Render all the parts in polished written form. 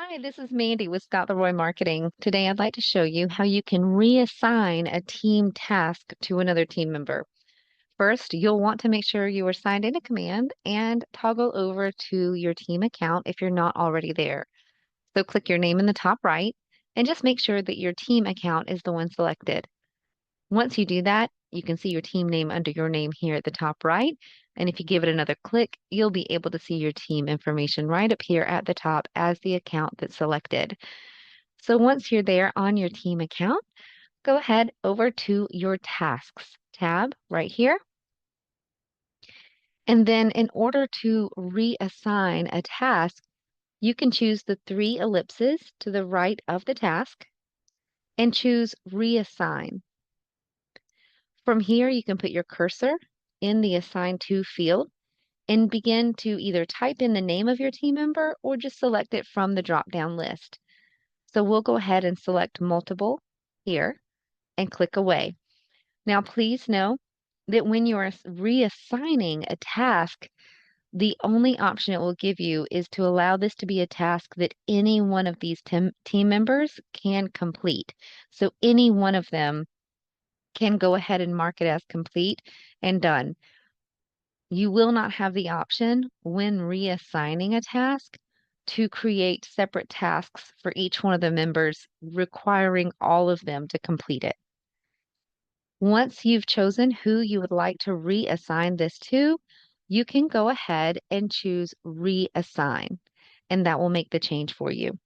Hi, this is Mandy with Scott Leroy Marketing. Today, I'd like to show you how you can reassign a team task to another team member. First, you'll want to make sure you are signed in a command and toggle over to your team account if you're not already there. So click your name in the top right and just make sure that your team account is the one selected. Once you do that, you can see your team name under your name here at the top right. And if you give it another click, you'll be able to see your team information right up here at the top as the account that's selected. So once you're there on your team account, go ahead over to your tasks tab right here. And then in order to reassign a task, you can choose the three ellipses to the right of the task and choose reassign. From here, you can put your cursor in the assign to field and begin to either type in the name of your team member or just select it from the drop-down list. So we'll go ahead and select multiple here and click away. Now, please know that when you are reassigning a task, the only option it will give you is to allow this to be a task that any one of these team members can complete. So any one of them can go ahead and mark it as complete and done. You will not have the option when reassigning a task to create separate tasks for each one of the members, requiring all of them to complete it. Once you've chosen who you would like to reassign this to, you can go ahead and choose reassign, and that will make the change for you.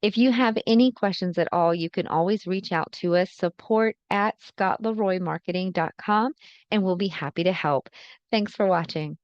If you have any questions at all, you can always reach out to us, support@scottleroymarketing.com, and we'll be happy to help. Thanks for watching.